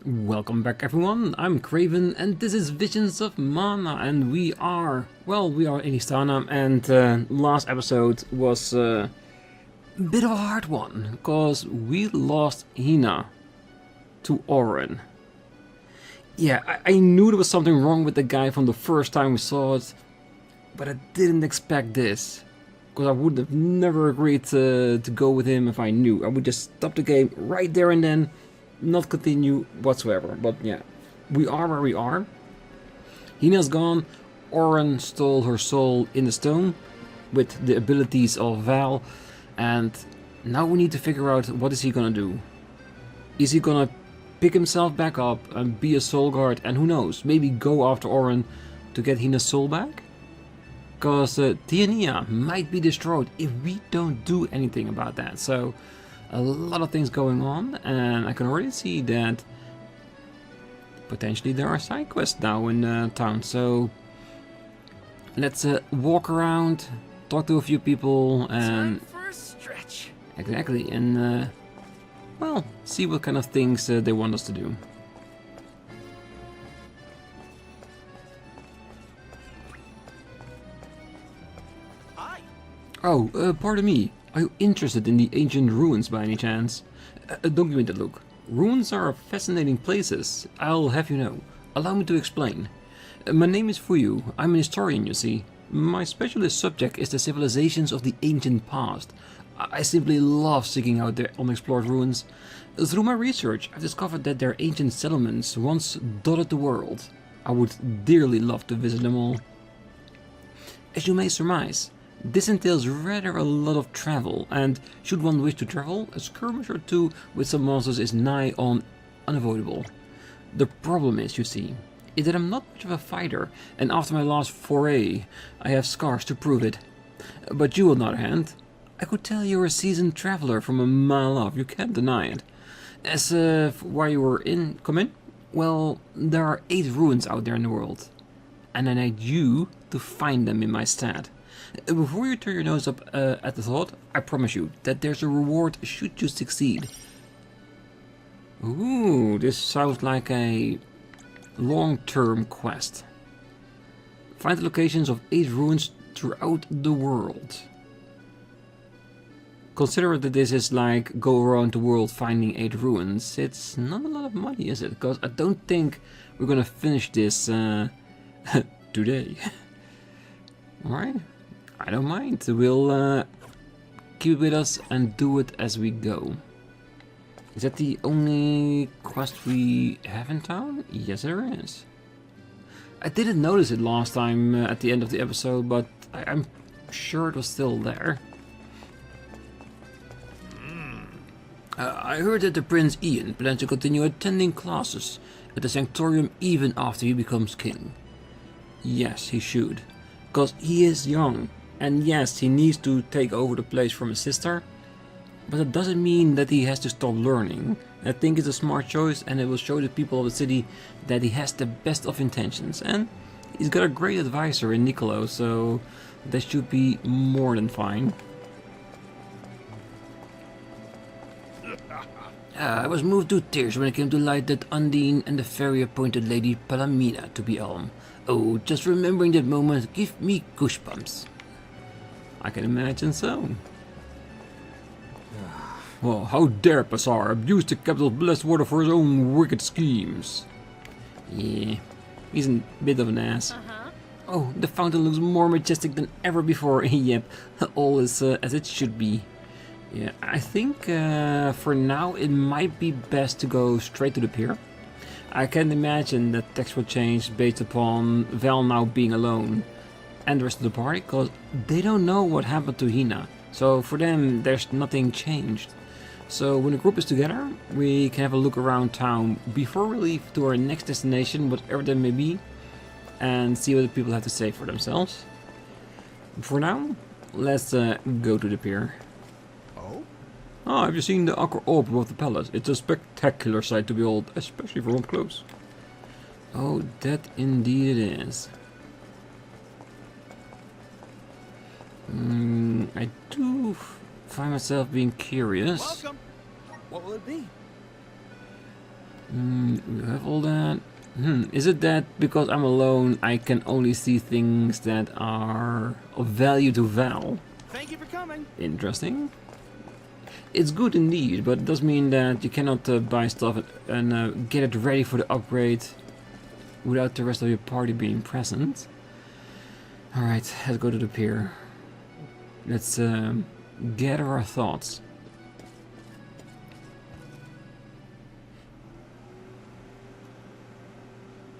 Welcome back everyone, I'm Craven and this is Visions of Mana and we are in Istana and last episode was a bit of a hard one because we lost Hinna to Oren. Yeah, I knew there was something wrong with the guy from the first time we saw it, but I didn't expect this. Because I would have never agreed to go with him if I knew. I would just stop the game right there and then, not continue whatsoever. But yeah, we are where we are. Hinna's gone. Oren stole her soul in the stone with the abilities of Val. And now we need to figure out what is he gonna do. Is he gonna pick himself back up and be a soul guard? And who knows, maybe go after Oren to get Hinna's soul back? Because Tianeea might be destroyed if we don't do anything about that. So, a lot of things going on, and I can already see that potentially there are side quests now in town. So, let's walk around, talk to a few people, and time for a stretch. Exactly, and well, see what kind of things they want us to do. Oh, pardon me. Are you interested in the ancient ruins by any chance? Don't give me that look. Ruins are fascinating places, I'll have you know. Allow me to explain. My name is Fuyu. I'm an historian, you see. My specialist subject is the civilizations of the ancient past. I simply love seeking out their unexplored ruins. Through my research, I've discovered that their ancient settlements once dotted the world. I would dearly love to visit them all. As you may surmise, this entails rather a lot of travel, and should one wish to travel, a skirmish or two with some monsters is nigh on unavoidable. The problem is, you see, is that I'm not much of a fighter, and after my last foray, I have scars to prove it. But you, on the other hand, I could tell you're a seasoned traveler from a mile off, you can't deny it. As for why you were come in? Well, there are 8 ruins out there in the world, and I need you to find them in my stead. Before you turn your nose up at the thought, I promise you that there's a reward should you succeed. Ooh, this sounds like a long-term quest. Find the locations of 8 ruins throughout the world. Consider that this is like go around the world finding 8 ruins. It's not a lot of money, is it? Because I don't think we're gonna finish this today. Alright. I don't mind, we'll keep it with us and do it as we go. Is that the only quest we have in town? Yes, there is. I didn't notice it last time at the end of the episode, but I'm sure it was still there. I heard that the Prince Ian plans to continue attending classes at the Sanctorium even after he becomes king. Yes, he should, because he is young. And yes, he needs to take over the place from his sister, but that doesn't mean that he has to stop learning. I think it's a smart choice, and it will show the people of the city that he has the best of intentions. And he's got a great advisor in Niccolo, so that should be more than fine. I was moved to tears when it came to light that Undine and the Faerie appointed Lady Palamina to be Alm. Oh, just remembering that moment gives me goosebumps. I can imagine so. Well, how dare Passar abuse the capital's blessed water for his own wicked schemes? Yeah, he's a bit of an ass. Oh, the fountain looks more majestic than ever before. Yep, all is as it should be. Yeah, I think for now it might be best to go straight to the pier. I can imagine that text will change based upon Val now being alone and the rest of the party, because they don't know what happened to Hinna. So for them, there's nothing changed. So when the group is together, we can have a look around town before we leave to our next destination, whatever that may be, and see what the people have to say for themselves. For now, let's go to the pier. Oh, have you seen the aqua orb above the palace? It's a spectacular sight to behold, especially from up close. Oh, that indeed it is. I do find myself being curious. Welcome. What will it be? You have all that. Is it that because I'm alone, I can only see things that are of value to Val? Thank you for coming. Interesting. It's good indeed, but it does mean that you cannot buy stuff and get it ready for the upgrade without the rest of your party being present. Alright, let's go to the pier. Let's gather our thoughts.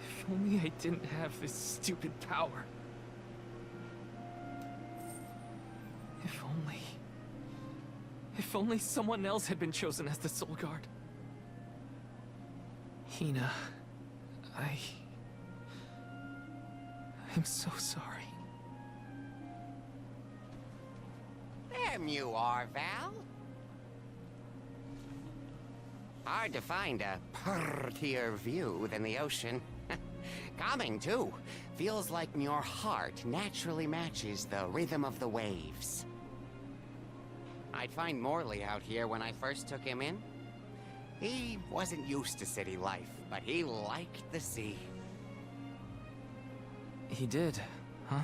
If only I didn't have this stupid power. If only... If only someone else had been chosen as the Soul Guard. Hinna, I'm so sorry. There you are, Val. Hard to find a prettier view than the ocean. Calming, too. Feels like your heart naturally matches the rhythm of the waves. I'd find Morley out here when I first took him in. He wasn't used to city life, but he liked the sea. He did, huh?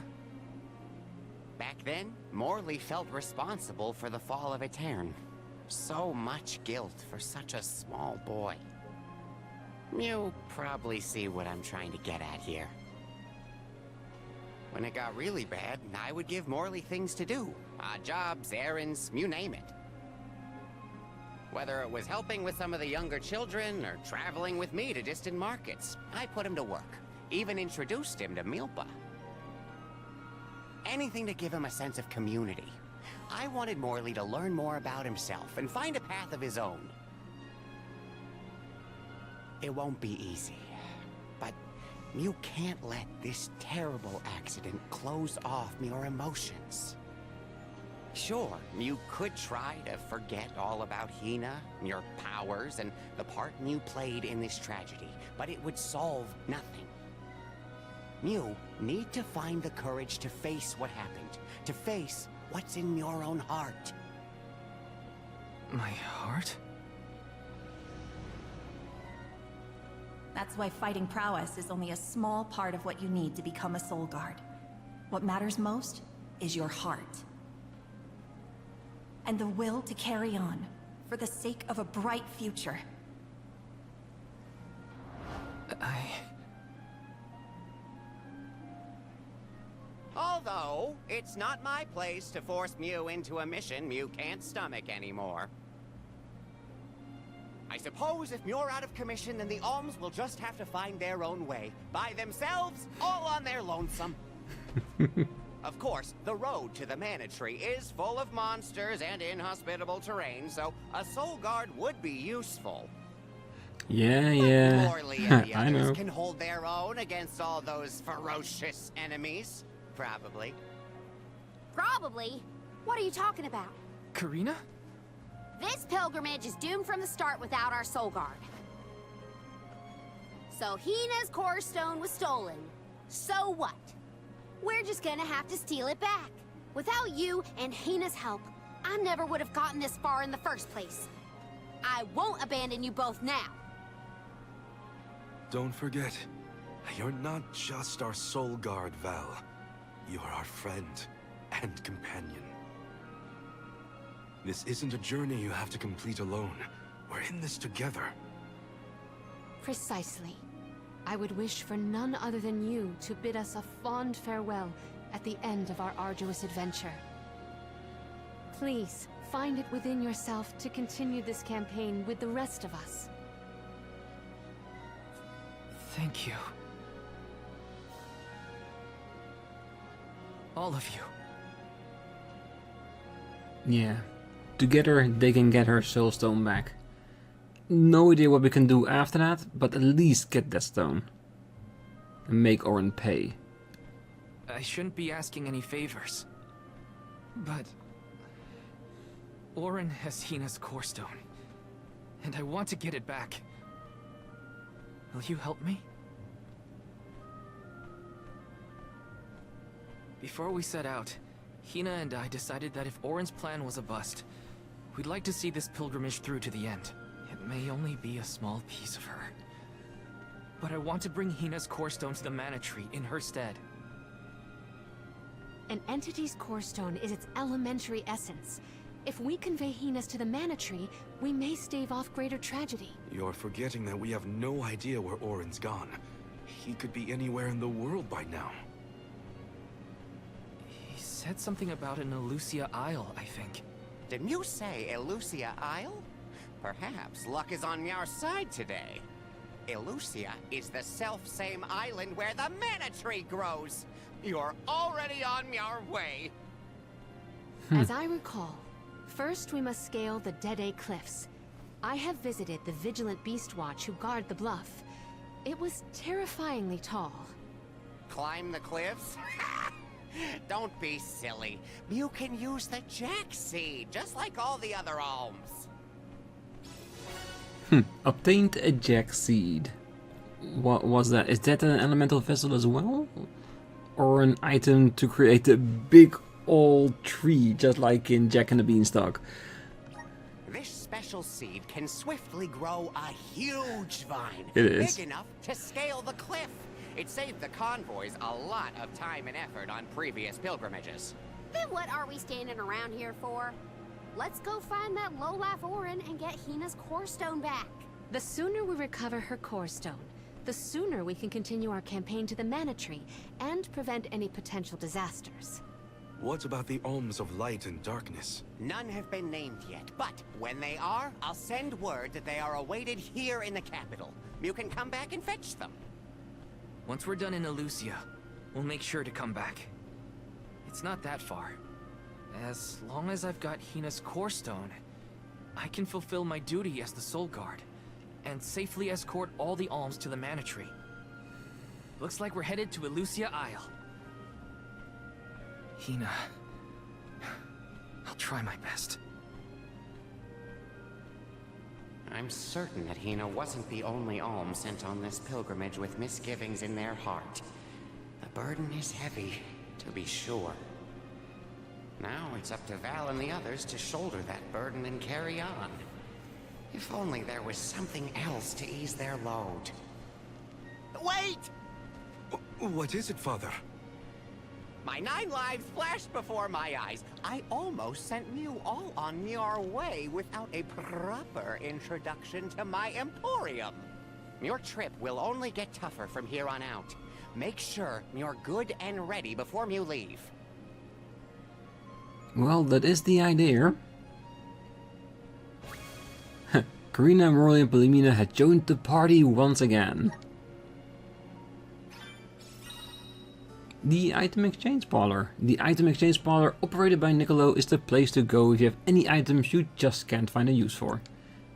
Back then, Morley felt responsible for the fall of Etern. So much guilt for such a small boy. You probably see what I'm trying to get at here. When it got really bad, I would give Morley things to do. Odd jobs, errands, you name it. Whether it was helping with some of the younger children or traveling with me to distant markets, I put him to work. Even introduced him to Milpa. Anything to give him a sense of community. I wanted Morley to learn more about himself and find a path of his own. It won't be easy, but you can't let this terrible accident close off your emotions. Sure, you could try to forget all about Hinna, your powers, and the part you played in this tragedy, but it would solve nothing. You need to find the courage to face what happened, to face what's in your own heart. My heart? That's why fighting prowess is only a small part of what you need to become a Soul Guard. What matters most is your heart. And the will to carry on, for the sake of a bright future. Although, it's not my place to force Mew into a mission Mew can't stomach anymore. I suppose if Muir out of commission, then the alms will just have to find their own way. By themselves, all on their lonesome. Of course, the road to the Mana Tree is full of monsters and inhospitable terrain, so a Soul Guard would be useful. Yeah. Morley and the I know. others can hold their own against all those ferocious enemies. Probably. Probably? What are you talking about? Karina? This pilgrimage is doomed from the start without our Soul Guard. So Hinna's core stone was stolen. So what? We're just gonna have to steal it back. Without you and Hinna's help, I never would have gotten this far in the first place. I won't abandon you both now. Don't forget, you're not just our Soul Guard, Val. You're our friend and companion. This isn't a journey you have to complete alone. We're in this together. Precisely. I would wish for none other than you to bid us a fond farewell at the end of our arduous adventure. Please, find it within yourself to continue this campaign with the rest of us. Thank you. All of you. Yeah. Together they can get her soul stone back. No idea what we can do after that, but at least get that stone. And make Orin pay. I shouldn't be asking any favors. But... Orin has Hinna's core stone. And I want to get it back. Will you help me? Before we set out, Hinna and I decided that if Orin's plan was a bust, we'd like to see this pilgrimage through to the end. It may only be a small piece of her, but I want to bring Hinna's core stone to the mana tree in her stead. An entity's core stone is its elementary essence. If we convey Hinna's to the mana tree, we may stave off greater tragedy. You're forgetting that we have no idea where Orin's gone. He could be anywhere in the world by now. He said something about an Elusia Isle, I think. Didn't you say Elusia Isle? Perhaps luck is on your side today. Elusia is the self-same island where the mana tree grows. You're already on your way. As I recall, first we must scale the Dead Cliffs. I have visited the Vigilant Beast Watch who guard the bluff. It was terrifyingly tall. Climb the cliffs? Don't be silly. You can use the Jack Seed, just like all the other alms. Obtained a Jack Seed. What was that? Is that an elemental vessel as well? Or an item to create a big old tree, just like in Jack and the Beanstalk? This special seed can swiftly grow a huge vine. It is. Big enough to scale the cliff. It saved the convoys a lot of time and effort on previous pilgrimages. Then what are we standing around here for? Let's go find that lowlife Orin and get Hinna's core stone back. The sooner we recover her core stone, the sooner we can continue our campaign to the mana tree and prevent any potential disasters. What about the alms of light and darkness? None have been named yet, but when they are, I'll send word that they are awaited here in the capital. You can come back and fetch them. Once we're done in Elusia, we'll make sure to come back. It's not that far. As long as I've got Hinna's core stone, I can fulfill my duty as the Soul Guard, and safely escort all the alms to the mana tree. Looks like we're headed to Elusia Isle. Hinna, I'll try my best. I'm certain that Hinna wasn't the only alm sent on this pilgrimage with misgivings in their heart. The burden is heavy, to be sure. Now it's up to Val and the others to shoulder that burden and carry on. If only there was something else to ease their load. Wait! What is it, Father? My 9 lives flashed before my eyes. I almost sent you all on your way without a proper introduction to my emporium. Your trip will only get tougher from here on out. Make sure you're good and ready before you leave. Well, that is the idea. Karina, Morley, and Palimina had joined the party once again. The item exchange parlor. The item exchange parlor operated by Niccolo is the place to go if you have any items you just can't find a use for.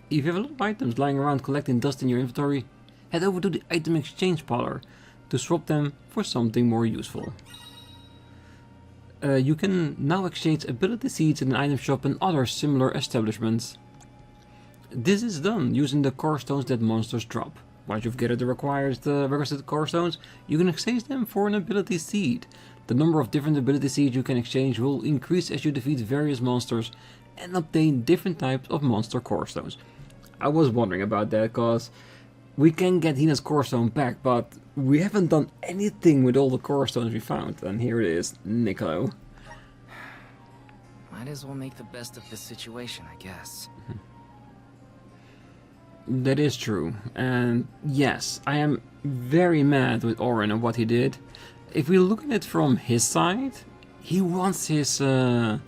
If you have a lot of items lying around collecting dust in your inventory, head over to the item exchange parlor to swap them for something more useful. You can now exchange ability seeds in an item shop and other similar establishments. This is done using the core stones that monsters drop. Once you've gathered the requisite core stones, you can exchange them for an ability seed. The number of different ability seeds you can exchange will increase as you defeat various monsters and obtain different types of monster core stones. I was wondering about that because we can get Hinna's core stone back, but we haven't done anything with all the core stones we found. And here it is, Niccolo. Might as well make the best of this situation, I guess. That is true, and yes, I am very mad with Orin and what he did. If we look at it from his side, he wants his girl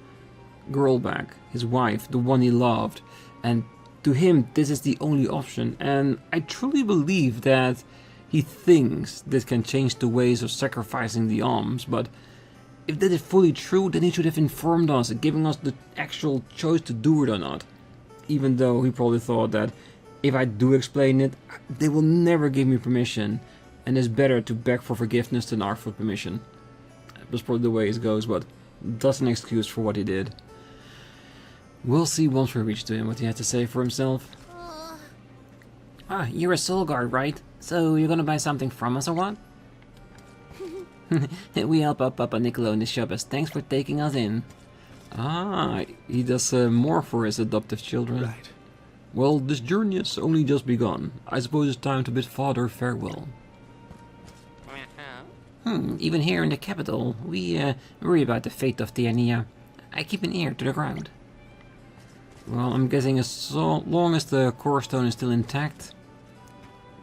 back, his wife, the one he loved, and to him this is the only option, and I truly believe that he thinks this can change the ways of sacrificing the alms, but if that is fully true, then he should have informed us, giving us the actual choice to do it or not, even though he probably thought that if I do explain it, they will never give me permission, and it's better to beg for forgiveness than ask for permission. That's probably the way it goes, but that's an excuse for what he did. We'll see once we reach to him what he has to say for himself. Ah, you're a soul guard, right? So you're gonna buy something from us or what? We help Papa Niccolo in the shop as thanks for taking us in. Ah, he does more for his adoptive children. Right. Well, this journey has only just begun. I suppose it's time to bid Father farewell. Even here in the capital, we worry about the fate of Tianeea. I keep an ear to the ground. Well, I'm guessing as long as the core stone is still intact,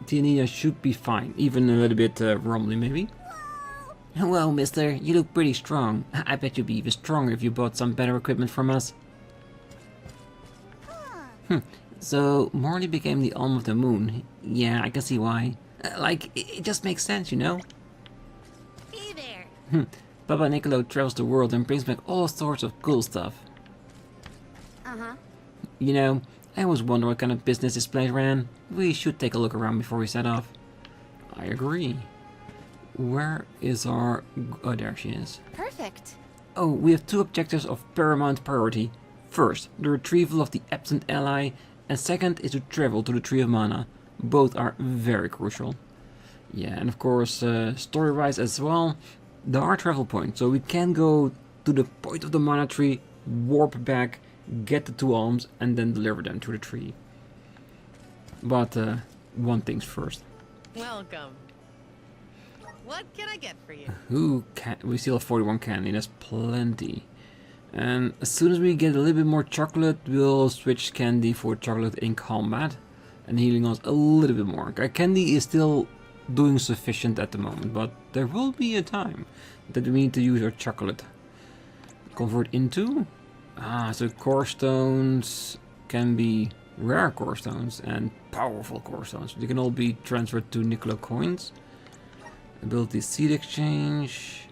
Tianeea should be fine. Even a little bit rumbly, maybe. Well, mister, you look pretty strong. I bet you'd be even stronger if you bought some better equipment from us. So, Morley became the Alm of the Moon. Yeah, I can see why. It just makes sense, you know? Hey there. Papa Niccolo travels the world and brings back all sorts of cool stuff. Uh-huh. You know, I always wonder what kind of business this place ran. We should take a look around before we set off. I agree. Where is our... Oh, there she is. Perfect. Oh, we have 2 objectives of paramount priority. First, the retrieval of the absent ally, and second is to travel to the Tree of Mana. Both are very crucial. Yeah, and of course, story-wise as well, there are travel points, so we can go to the point of the Mana Tree, warp back, get the 2 alms, and then deliver them to the tree. But, one thing's first. Welcome. What can I get for you? We still have 41 candy, that's plenty. And as soon as we get a little bit more chocolate, we'll switch candy for chocolate in combat. And healing us a little bit more. Candy is still doing sufficient at the moment, but there will be a time that we need to use our chocolate. Convert into? So core stones can be rare core stones and powerful core stones. They can all be transferred to Niccolo coins. Ability seed exchange.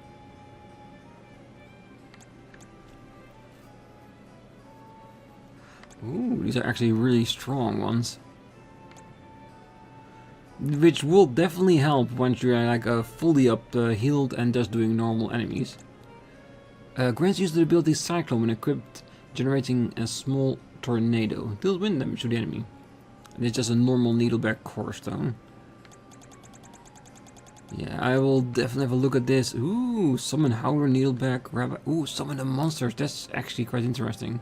Ooh, these are actually really strong ones. Which will definitely help once you're like fully up healed and just doing normal enemies. Grants use the ability Cyclone when equipped, generating a small tornado. Deals wind damage to the enemy. And it's just a normal needleback core stone. Yeah, I will definitely have a look at this. Ooh, summon Howler, Needleback, Rabbi. Ooh, summon the monsters. That's actually quite interesting.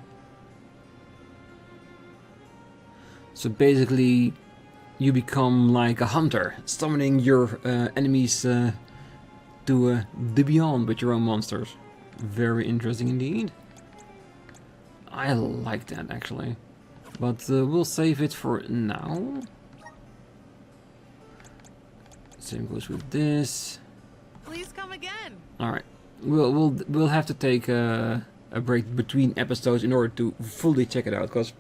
So basically, you become like a hunter, summoning your enemies to the beyond with your own monsters. Very interesting indeed. I like that actually. But we'll save it for now. Same goes with this. Please come again. All right, we'll have to take a break between episodes in order to fully check it out, because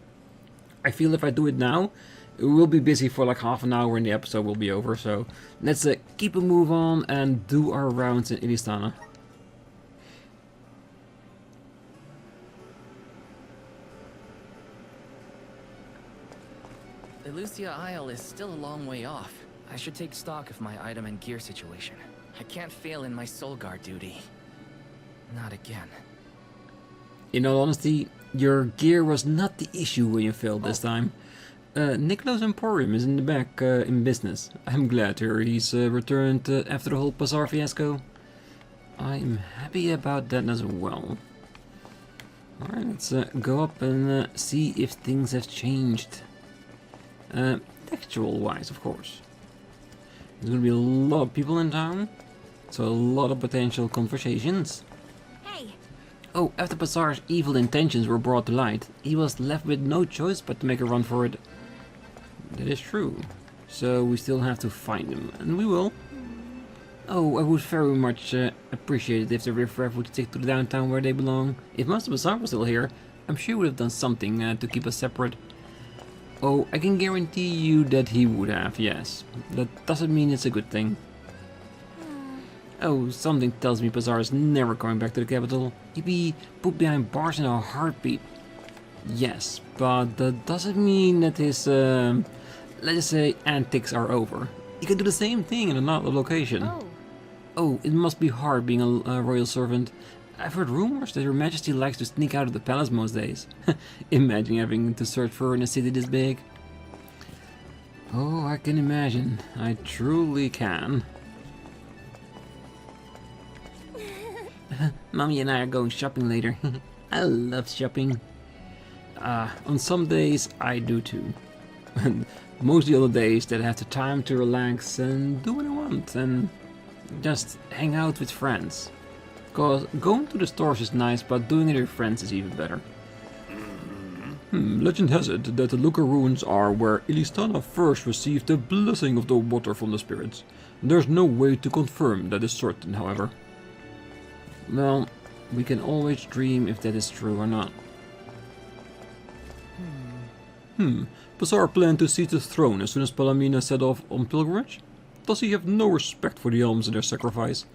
I feel if I do it now, we'll be busy for like half an hour and the episode will be over. So let's keep a move on and do our rounds in Illistana. Illusia Isle is still a long way off. I should take stock of my item and gear situation. I can't fail in my soul guard duty. Not again. In all honesty, your gear was not the issue when you failed this time. Niccolo's Emporium is in the back in business. I'm glad to hear he's returned after the whole Bazaar fiasco. I'm happy about that as well. Alright, let's go up and see if things have changed. Textual-wise, of course. There's gonna be a lot of people in town, so a lot of potential conversations. Hey. Oh, after Bazaar's evil intentions were brought to light, he was left with no choice but to make a run for it. That is true. So we still have to find him, and we will. Oh, I would very much appreciate it if the riffraff would stick to the downtown where they belong. If Master Bazaar was still here, I'm sure he would have done something to keep us separate. Oh, I can guarantee you that he would have, yes. That doesn't mean it's a good thing. Oh, something tells me Bazaar is never coming back to the capital. He'd be put behind bars in a heartbeat. Yes, but that doesn't mean that his, let's just say, antics are over. He can do the same thing in another location. Oh, it must be hard being a royal servant. I've heard rumors that Your Majesty likes to sneak out of the palace most days. Imagine having to search for her in a city this big. Oh, I can imagine. I truly can. Mommy and I are going shopping later. I love shopping. On some days, I do too. And most of the other days that I have the time to relax and do what I want and just hang out with friends. Cause going to the stores is nice, but doing it with friends is even better. Legend has it that the Looker ruins are where Ilistana first received the blessing of the water from the spirits. There's no way to confirm that is certain, however. Well, we can always dream if that is true or not. Bazaar planned to seize the throne as soon as Palamina set off on pilgrimage? Does he have no respect for the alms and their sacrifice?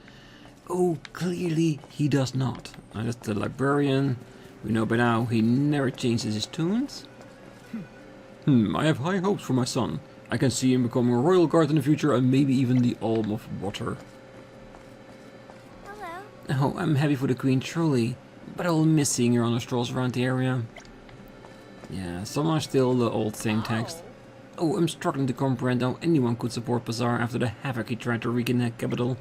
Oh, clearly he does not. That's the librarian. We know by now he never changes his tunes. I have high hopes for my son. I can see him becoming a royal guard in the future and maybe even the Alm of Water. Hello. Oh, I'm happy for the queen, truly. But I'll miss seeing her on the strolls around the area. Yeah, some are still the old same text. Oh, I'm struggling to comprehend how anyone could support Bazaar after the havoc he tried to wreak in the capital.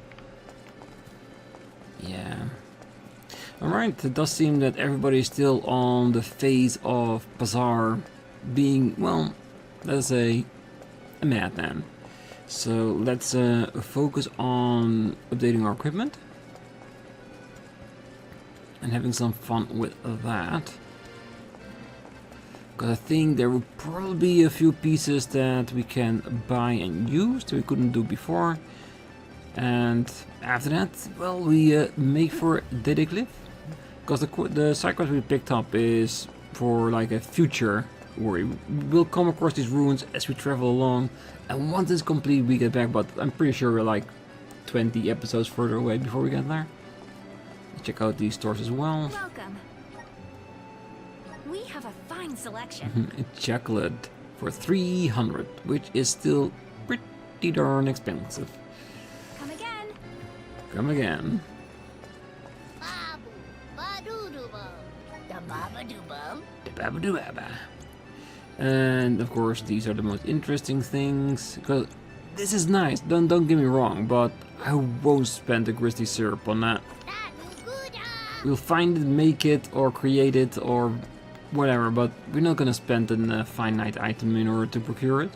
Yeah. Alright, it does seem that everybody is still on the phase of Bazaar being, well, let's say, a madman. So let's focus on updating our equipment and having some fun with that. Because I think there will probably be a few pieces that we can buy and use that we couldn't do before. And after that, well, we make for Dede Cliff. Because the side quest we picked up is for like a future worry. We'll come across these ruins as we travel along, and once it's complete we get back, but I'm pretty sure we're like 20 episodes further away before we get there. Let's check out these stores as well. Welcome. We have a fine selection. Chocolate for 300, which is still pretty darn expensive. Come again. Come again. And of course these are the most interesting things, because this is nice, don't get me wrong, but I won't spend the grizzly syrup on that. We'll find it, make it, or create it, or whatever, but we're not gonna spend a finite item in order to procure it.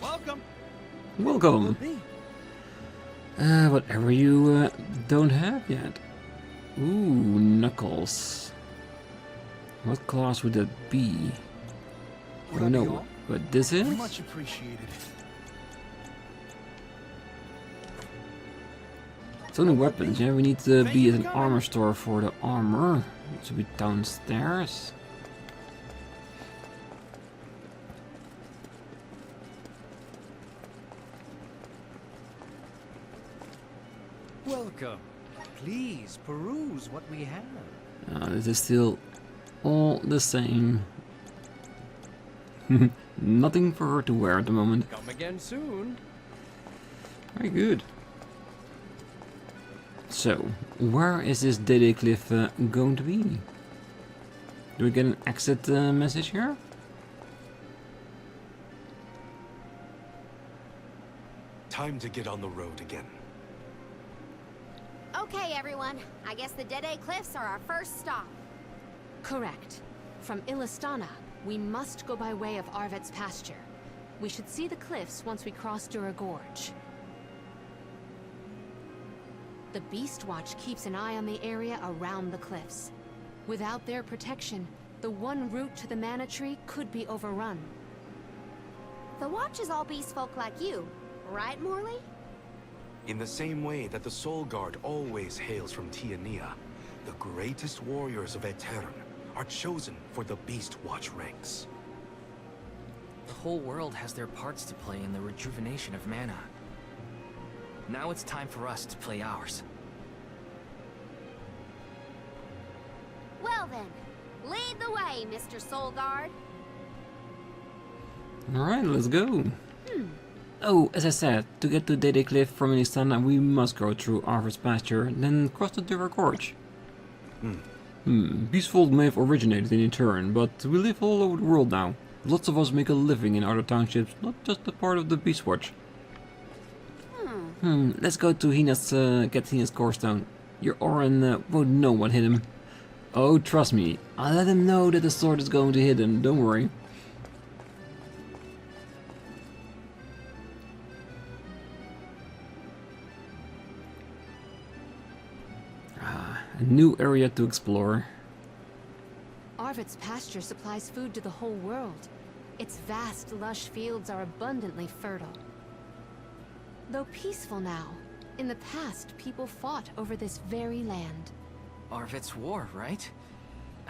Welcome. Welcome. Whatever you don't have yet. Ooh, Knuckles. What class would that be? I don't know what this is. Much appreciated. It's only weapons, yeah? We need to be at an armor store for the armor. It should be downstairs. Welcome. Please peruse what we have. This is still all the same. Nothing for her to wear at the moment. Come again soon. Very good. So, where is this Dede Cliff going to be? Do we get an exit message here? Time to get on the road again. Okay, everyone. I guess the Dede Cliffs are our first stop. Correct. From Ilistana, we must go by way of Arvet's pasture. We should see the cliffs once we cross Dura Gorge. The Beast Watch keeps an eye on the area around the cliffs. Without their protection, the one route to the Mana Tree could be overrun. The Watch is all beast folk like you, right, Morley? In the same way that the Soul Guard always hails from Tianeea, the greatest warriors of Aetern are chosen for the Beast Watch ranks. The whole world has their parts to play in the rejuvenation of mana. Now it's time for us to play ours. Well then, lead the way, Mr. Soul Guard. Alright, let's go. Oh, as I said, to get to Dede Cliff from Ilistana, we must go through Arver's pasture, then cross the Dura Gorge. Beastfolk may have originated in Aetern, but we live all over the world now. Lots of us make a living in other townships, not just a part of the Beast Watch. Let's go to Hinna's, get Hinna's core stone. Your Oren won't know what hit him. Oh, trust me, I'll let him know that the sword is going to hit him, don't worry. A new area to explore. Arvid's pasture supplies food to the whole world. Its vast, lush fields are abundantly fertile. Though peaceful now, in the past people fought over this very land. Arvid's war, right?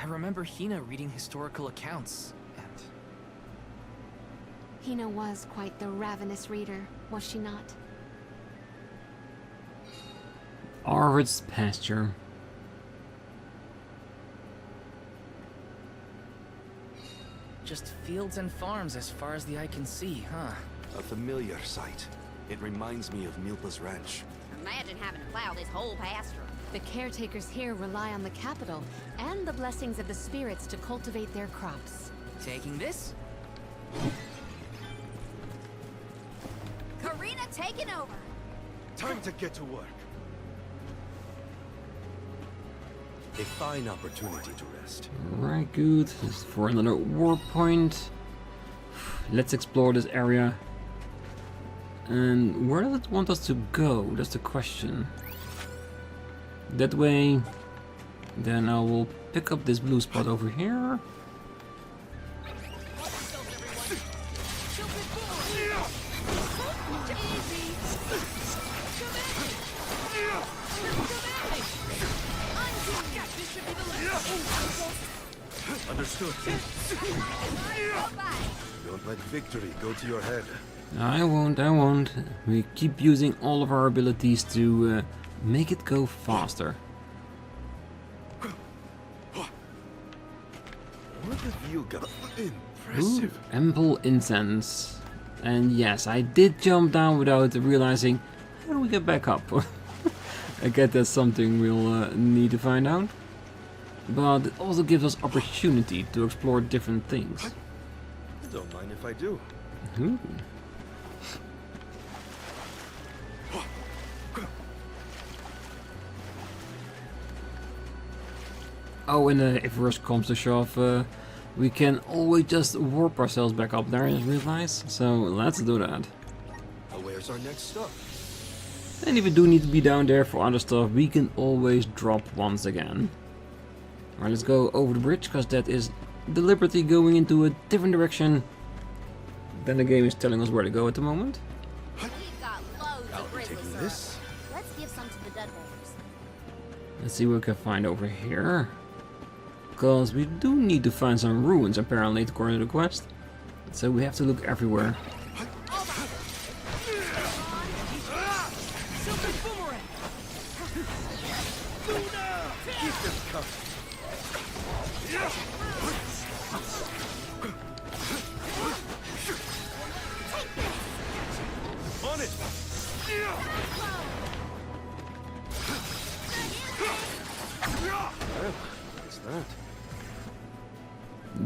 I remember Hinna reading historical accounts, and... Hinna was quite the ravenous reader, was she not? Arvid's pasture. Just fields and farms as far as the eye can see, huh? A familiar sight. It reminds me of Milpa's ranch. Imagine having to plow this whole pasture. The caretakers here rely on the capital and the blessings of the spirits to cultivate their crops. Taking this? Karina taking over. Time to get to work. A fine opportunity to rest. Right, good. This is for another war point. Let's explore this area. And where does it want us to go? That's the question. That way. Then I will pick up this blue spot over here. Understood. Don't let victory go to your head. I won't. We keep using all of our abilities to make it go faster. What have you got? Impressive. Ooh, ample incense. And yes, I did jump down without realizing how do we get back up. I guess that's something we'll need to find out. But it also gives us opportunity to explore different things. Don't mind if I do. Ooh. Oh, and if worse comes to shove, we can always just warp ourselves back up there, I just realized. So let's do that. Where's our next stop? And if we do need to be down there for other stuff, we can always drop once again. Alright, let's go over the bridge, because that is deliberately going into a different direction than the game is telling us where to go at the moment. We've got loads I'll of be grizzly taking syrup. this. Let's give some to the dead holders. Let's see what we can find over here. Because we do need to find some ruins, apparently, according to the quest. So we have to look everywhere. On it! What's that?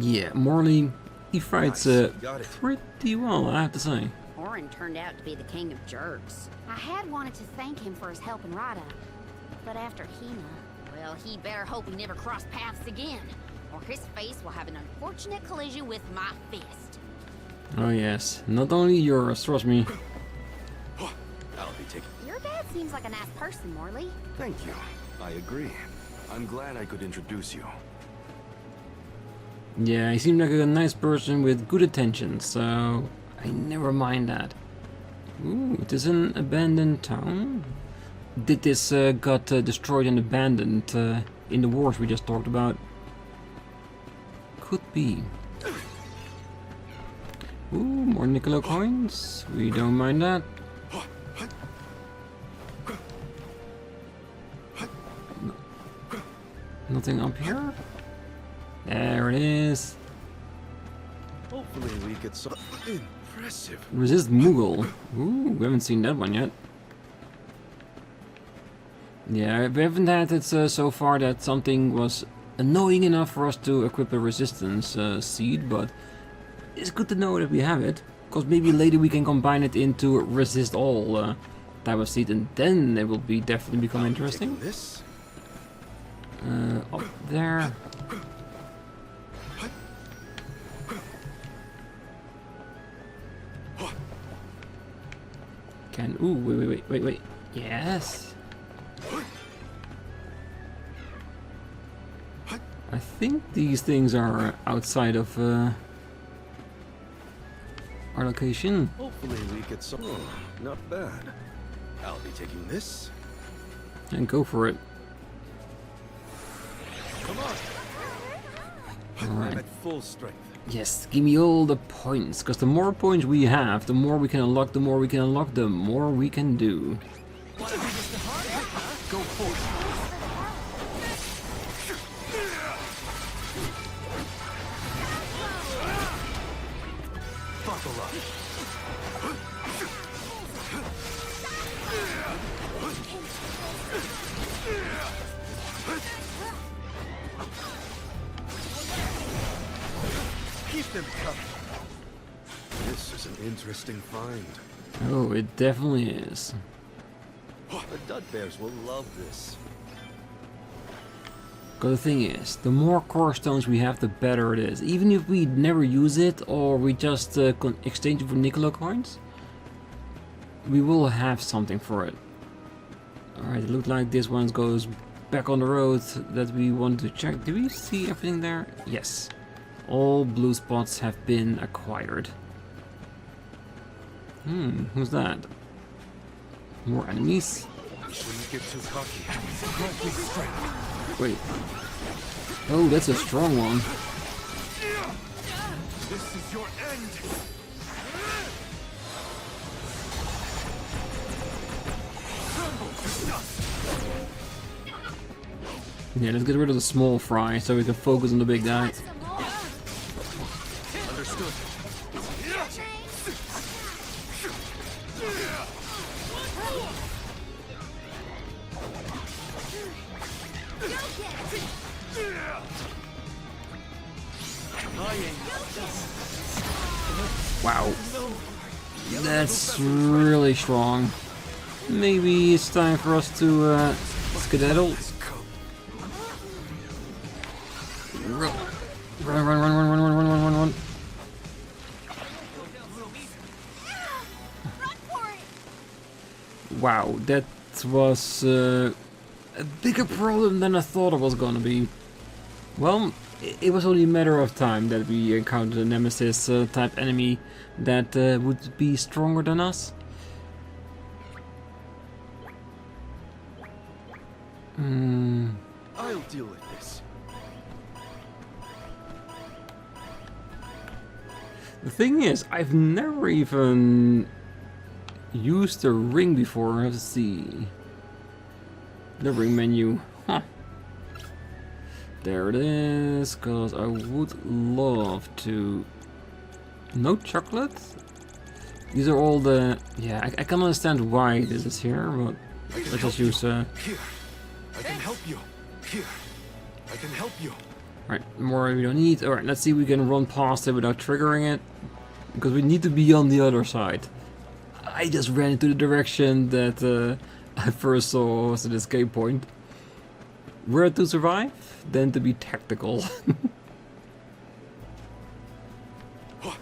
Yeah, Morley, he fights Got it. pretty well, I have to say. Orin turned out to be the king of jerks. I had wanted to thank him for his help in Rada, but after Hinna, well, he better hope we never cross paths again, or his face will have an unfortunate collision with my fist. Oh yes, not only yours, trust me. I'll be taking. Your dad seems like a nice person, Morley. Thank you. I agree. I'm glad I could introduce you. Yeah, he seemed like a nice person with good intentions, so I never mind that. Ooh, it is an abandoned town. Did this got destroyed and abandoned in the wars we just talked about? Could be. Ooh, more Niccolo coins. We don't mind that. Nothing up here? There it is. Hopefully we get some impressive. Resist Moogle. Ooh, we haven't seen that one yet. Yeah, we haven't had it so far that something was annoying enough for us to equip a resistance seed, but it's good to know that we have it, because maybe later we can combine it into resist all type of seed, and then it will be definitely become interesting. This? Up there. Can, ooh, wait. Yes. I think these things are outside of our location. Hopefully we get some. Oh, not bad. I'll be taking this. And go for it. Come on. Alright. I'm at full strength. Yes, give me all the points, because the more points we have, the more we can unlock, the more we can do. Go for it. Buckle up. Keep them coming. This is an interesting find. Oh, it definitely is. The Dud Bears will love this. Because the thing is, the more core stones we have, the better it is. Even if we never use it, or we just exchange it for Nicola coins, we will have something for it. Alright, it looks like this one goes back on the road that we want to check. Do we see everything there? Yes. All blue spots have been acquired. Who's that? More enemies? When you get too cocky, grant me strength. Wait. Oh, that's a strong one. This is your end. Yeah, let's get rid of the small fry so we can focus on the big guy. Understood. Wow. That's really strong. Maybe it's time for us to skedaddle. Run. Wow, that was a bigger problem than I thought it was gonna be. Well, it was only a matter of time that we encountered a nemesis type enemy that would be stronger than us. I'll deal with this. The thing is, I've never even used the ring before. Let's see. The ring menu. Huh. There it is, because I would love to... No chocolate? These are all the... Yeah, I can understand why this is here, but let's just use... Here, I can help you. Here, I can help you. Alright, more we don't need. Alright, let's see if we can run past it without triggering it. Because we need to be on the other side. I just ran into the direction that I first saw was an escape point. Where to survive, then to be tactical. The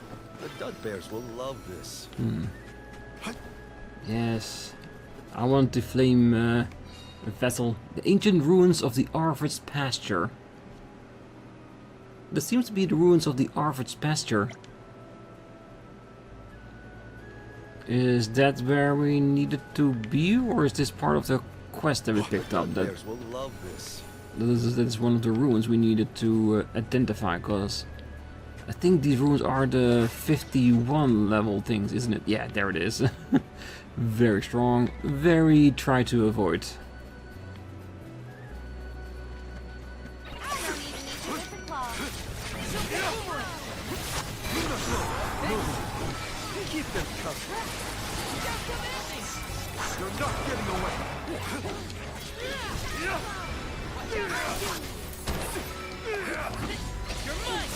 Dud Bears will love this. Yes. I want to flame a vessel. The ancient ruins of the Arvid's pasture. There seems to be the ruins of the Arvid's pasture. Is that where we needed to be, or is this part of the quest that we picked up? That Bears will love this. that is one of the ruins we needed to identify, because I think these ruins are the 51 level things, isn't it? Yeah, there it is. Very strong, very try to avoid. Keep them coming. You're not getting away. You're mine.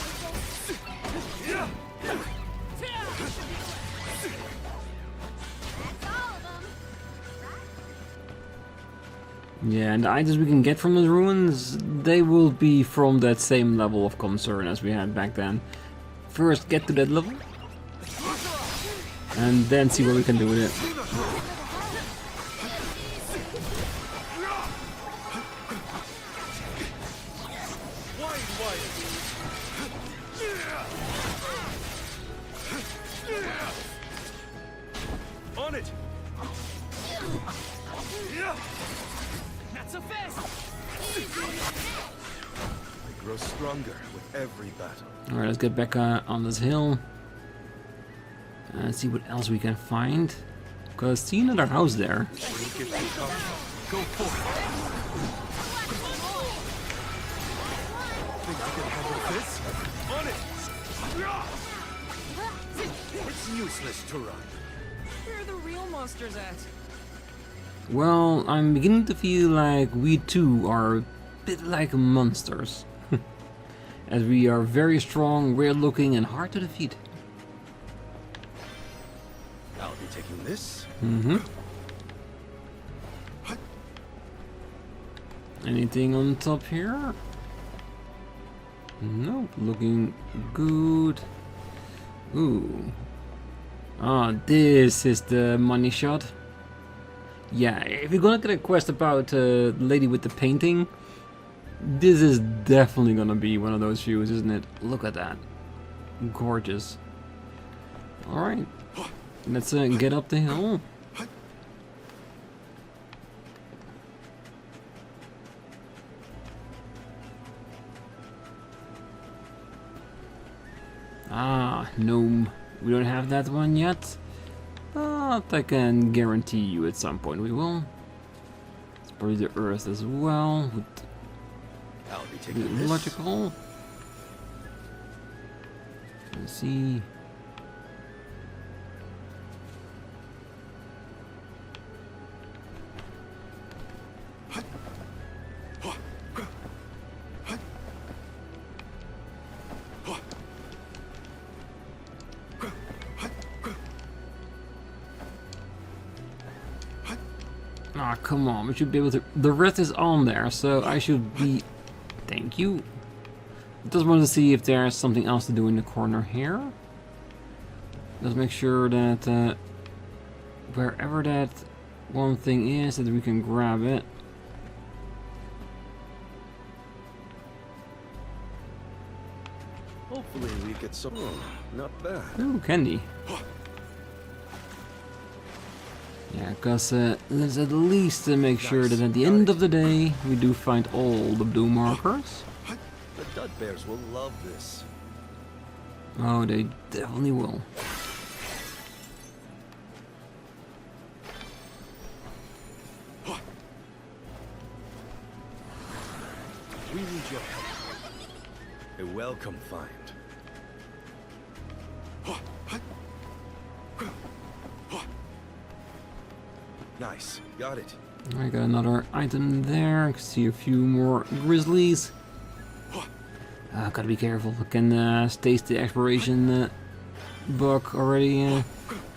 Yeah, and the items we can get from the ruins, they will be from that same level of concern as we had back then. First get to that level, and then see what we can do with it. Why Not so fast! I grow stronger with every battle. Alright, let's get back on this hill. And see what else we can find. Because see another house there. Go for it. Think I can handle this? On it! It's useless to run. Where are the real monsters at? Well, I'm beginning to feel like we too are a bit like monsters. As we are very strong, weird looking and hard to defeat. I'll be taking this. Mm-hmm. Anything on top here? Nope, looking good. Ooh. Ah, this is the money shot. Yeah, if you're gonna get a quest about the lady with the painting, this is definitely gonna be one of those views, isn't it? Look at that. Gorgeous. Alright. Let's get up the hill. Ah, gnome. We don't have that one yet. But I can guarantee you at some point we will. It's probably the earth as well. I'll be taking this. Logical. Let's see. Ah, come on, we should be able to... The wreath is on there, so I should be... Thank you. Just wanted to see if there's something else to do in the corner here. Let's make sure that wherever that one thing is, that we can grab it. Hopefully we get some. Not bad. Ooh, candy. Yeah, because let's at least make sure that at the end of the day we do find all the blue markers. The Dud Bears will love this. Oh, they definitely will. We need your help. A welcome find. Nice, got it. I got another item there. I can see a few more grizzlies. Gotta be careful. I can taste the exploration bug already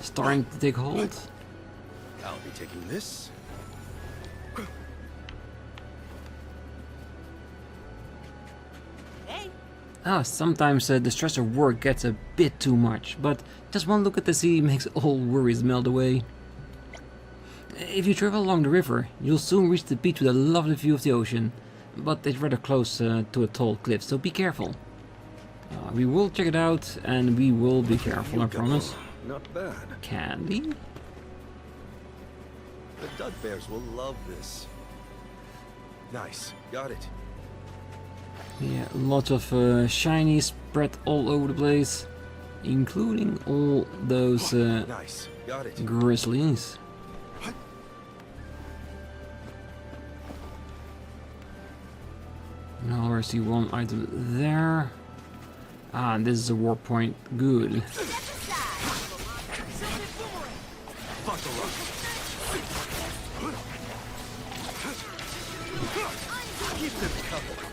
starting to take hold. I'll be taking this. Sometimes the stress of work gets a bit too much, but just one look at the sea makes all worries melt away. If you travel along the river, you'll soon reach the beach with a lovely view of the ocean, but it's rather close to a tall cliff, so be careful. We will check it out, and we will be careful, I promise. Not bad. Candy? The Dud Bears will love this. Nice, got it. Yeah, lots of shiny spread all over the place, including all those Nice, got it. grizzlies. Now I see one item there. And this is a warp point. Good. Keep them covered.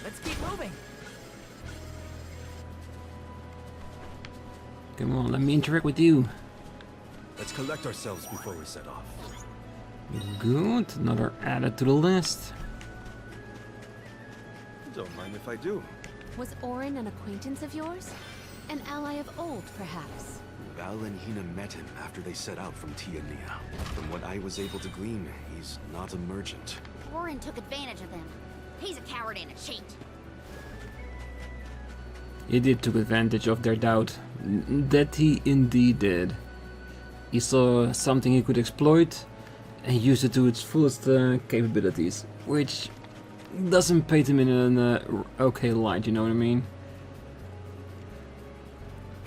Let's keep moving. Come on, let me interact with you. Let's collect ourselves before we set off. Good. Another added to the list. Don't mind if I do. Was Orin an acquaintance of yours? An ally of old, perhaps? Val and Hinna met him after they set out from Tianeea. From what I was able to glean, he's not a merchant. Orin took advantage of them. He's a coward and a cheat. He did took advantage of their doubt. That he indeed did. He saw something he could exploit and used it to its fullest capabilities, which doesn't paint him in an okay light, you know what I mean?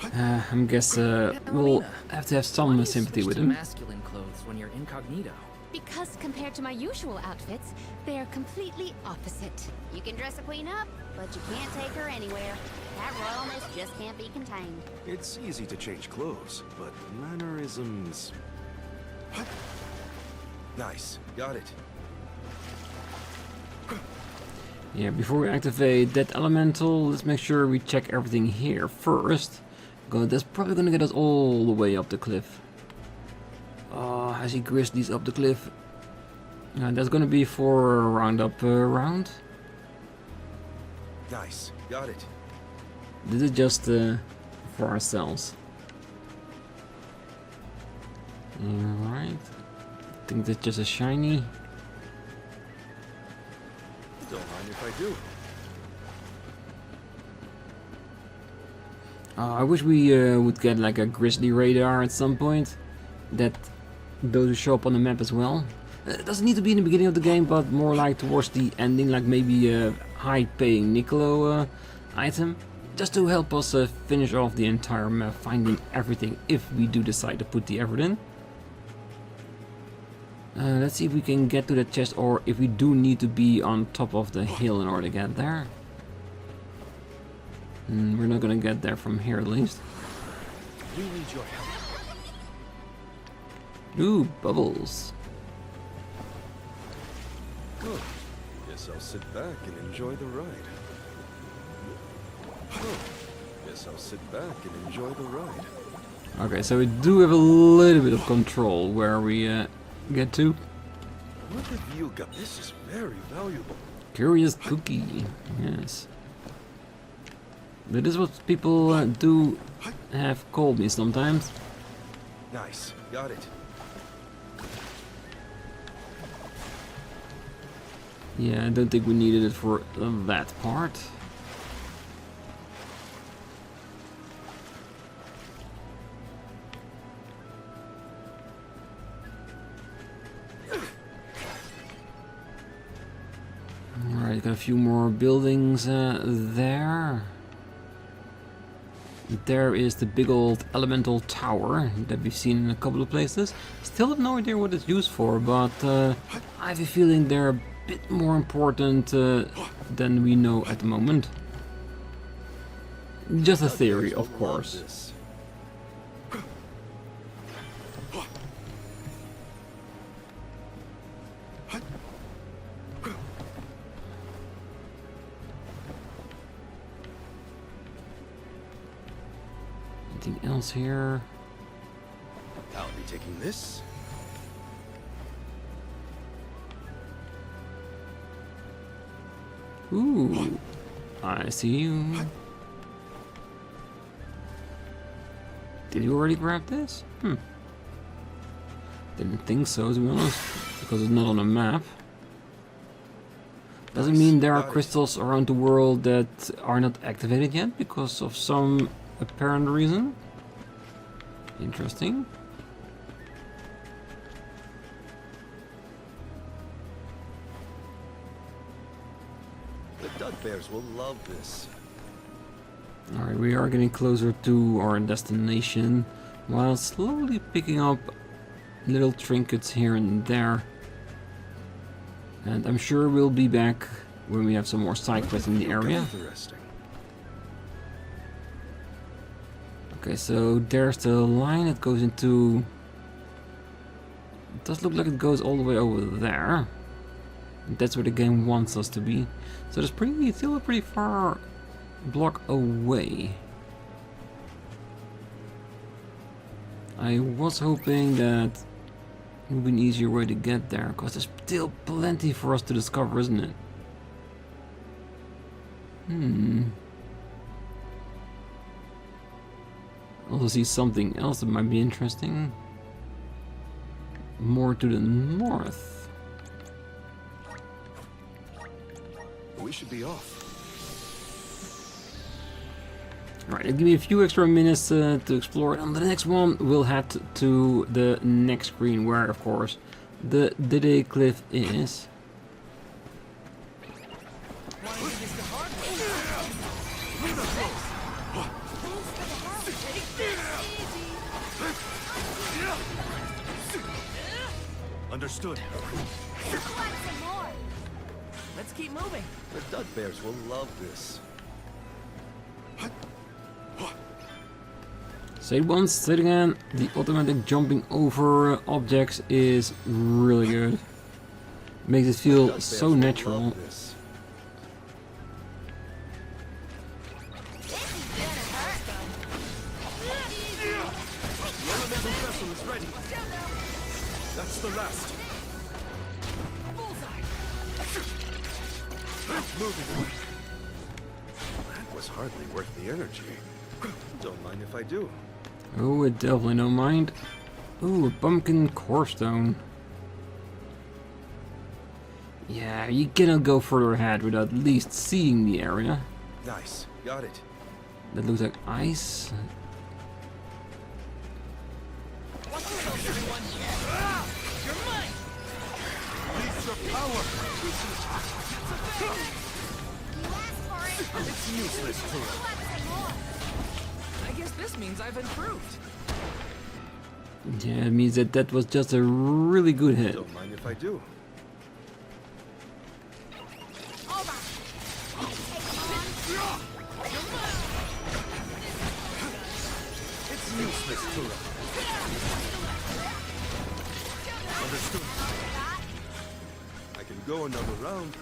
I guess we'll have to have some sympathy with him. Masculine clothes when you're incognito. Because compared to my usual outfits, they are completely opposite. You can dress a queen up, but you can't take her anywhere. That royalness just can't be contained. It's easy to change clothes, but mannerisms... Nice, got it. Yeah, before we activate that elemental, let's make sure we check everything here first. God, that's probably gonna get us all the way up the cliff. I see grizzlies up the cliff. That's gonna be for a roundup round. Nice, got it. This is just for ourselves. Alright. I think that's just a shiny. Don't mind if I do. I wish we would get like a grizzly radar at some point. That those show up on the map as well. It doesn't need to be in the beginning of the game, but more like towards the ending, like maybe a high-paying Niccolo item, just to help us finish off the entire map, finding everything if we do decide to put the effort in. Let's see if we can get to that chest, or if we do need to be on top of the hill in order to get there. We're not gonna get there from here at least. We need your help. Ooh, bubbles. Oh, guess I'll sit back and enjoy the ride. Oh, guess I'll sit back and enjoy the ride. Okay, so we do have a little bit of control where we get to. What have you got? This is very valuable. Curious cookie, yes. That is what people do have called me sometimes. Nice, got it. Yeah, I don't think we needed it for that part. Alright, got a few more buildings there. There is the big old elemental tower that we've seen in a couple of places. Still have no idea what it's used for, but I have a feeling they're a bit more important than we know at the moment. Just a theory, of course. Anything else here? I'll be taking this. Ooh, I see you. Did you already grab this? Didn't think so, to be honest, because it's not on the map. Doesn't mean there are crystals around the world that are not activated yet because of some apparent reason. Interesting. The Dud Bears will love this. Alright, we are getting closer to our destination while slowly picking up little trinkets here and there. And I'm sure we'll be back when we have some more side quests in the area. Okay, so there's the line that goes into... It does look like it goes all the way over there. That's where the game wants us to be. So it's still a pretty far block away. I was hoping that it would be an easier way to get there, because there's still plenty for us to discover, isn't it? Also see something else that might be interesting. More to the north. We should be off. Alright, give me a few extra minutes to explore it. On the next one, we'll head to the next screen where, of course, the Dede Cliff is. Understood. Let's keep moving. The Dud Bears will love this. Say it once, say it again. The automatic jumping over objects is really good. Makes it feel so natural. That's the last. Moving. That was hardly worth the energy. Don't mind if I do. Oh, I definitely don't mind. Ooh, a pumpkin core stone. Yeah, you cannot go further ahead without at least seeing the area. Nice, got it. That looks like ice. It's useless to it. I guess this means I've improved. Yeah, it means that that was just a really good hit. Don't mind if I do. It's useless to it. Understood. I can go another round.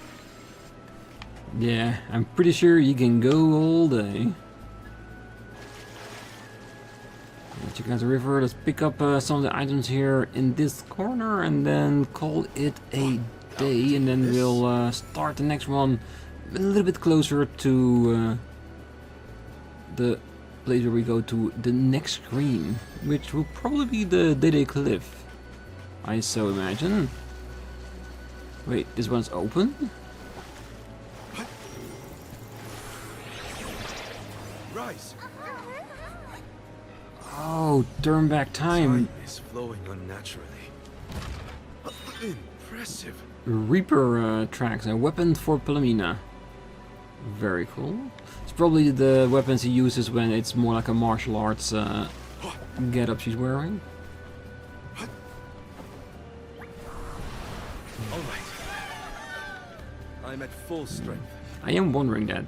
Yeah, I'm pretty sure you can go all day. Check out the river. Let's pick up some of the items here in this corner and then call it a day. And then we'll start the next one a little bit closer to the place where we go to the next screen, which will probably be the Dede Cliff, I so imagine. Wait, this one's open? Rise. Oh, turn back time. Time is flowing unnaturally. Impressive. Reaper tracks, a weapon for Palamina. Very cool. It's probably the weapons he uses when it's more like a martial arts getup she's wearing. All right. I'm at full strength. I am wondering that.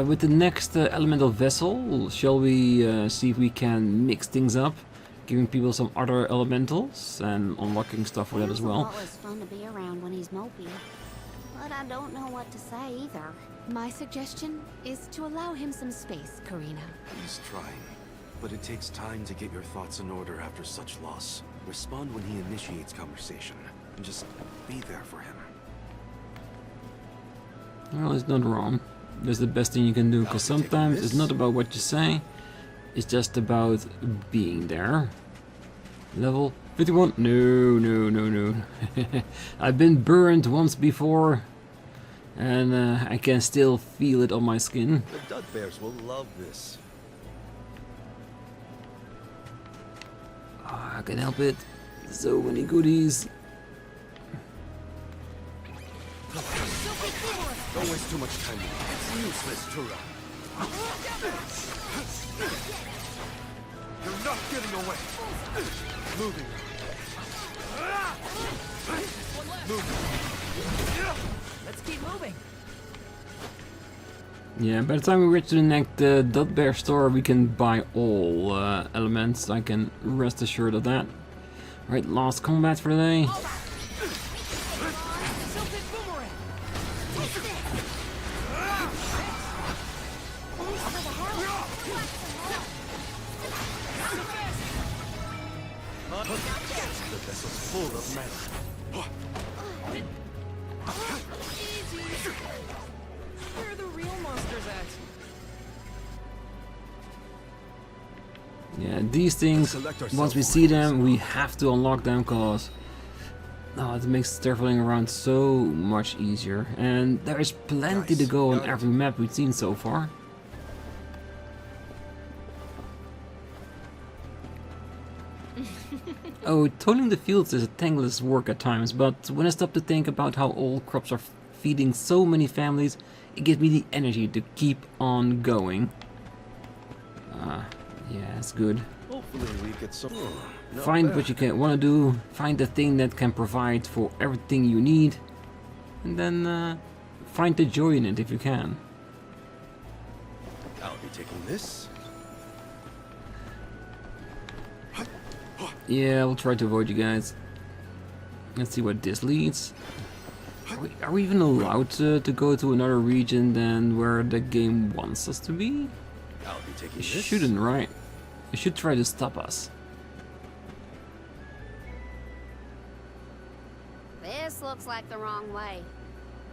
With the next elemental vessel, shall we see if we can mix things up, giving people some other elementals and unlocking stuff for that as well. It's fun to be around when he's mopey, but I don't know what to say either. My suggestion is to allow him some space, Karina. He's trying, but it takes time to get your thoughts in order after such loss. Respond when he initiates conversation, and just be there for him. Well, it's not wrong. That's the best thing you can do, because sometimes it's not about what you say, it's just about being there. Level 51? No, no, no, no. I've been burned once before, and I can still feel it on my skin. The Dud Bears will love this. Oh, I can help it. So many goodies. Don't waste too much time. It's useless to run. You're not getting away. Moving. Let's keep moving. Yeah, by the time we reach to the next Dud Bear store, we can buy all elements. I can rest assured of that. Right, last combat for the day. The vessel's full of metal. Where are the real monsters at? Yeah, these things, once we see them, we have to unlock them, because it makes traveling around so much easier. And there is plenty to go on every map we've seen so far. Oh, toiling the fields is a thankless work at times, but when I stop to think about how old crops are feeding so many families, it gives me the energy to keep on going. Yeah, that's good. Hopefully we get some. Find what you want to do, find the thing that can provide for everything you need, and then find the joy in it if you can. I'll be taking this. Yeah, we'll try to avoid you guys. Let's see what this leads. Are we even allowed to go to another region than where the game wants us to be? I'll be taking It this. shouldn't, right? It should try to stop us. This looks like the wrong way.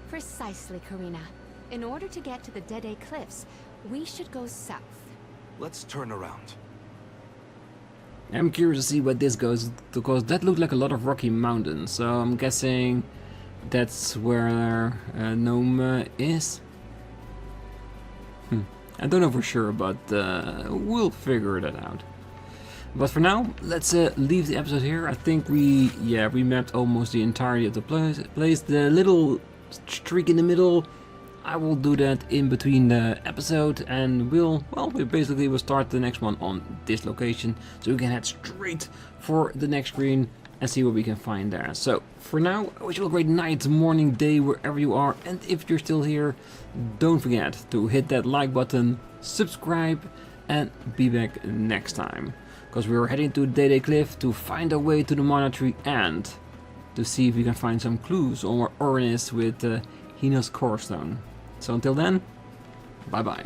Precisely, Karina. In order to get to the Dede Cliffs, we should go south. Let's turn around. I'm curious to see where this goes, because that looked like a lot of rocky mountains, so I'm guessing that's where Gnome is. I don't know for sure, but we'll figure that out. But for now, let's leave the episode here. I think we mapped almost the entirety of the place. The little streak in the middle, I will do that in between the episode, and we'll start the next one on this location, so we can head straight for the next screen and see what we can find there. So for now, I wish you a great night, morning, day, wherever you are, and if you're still here, don't forget to hit that like button, subscribe, and be back next time, because we're heading to Dede Cliff to find our way to the monastery and to see if we can find some clues on where Orin is with Hinna's core stone. So until then, bye bye.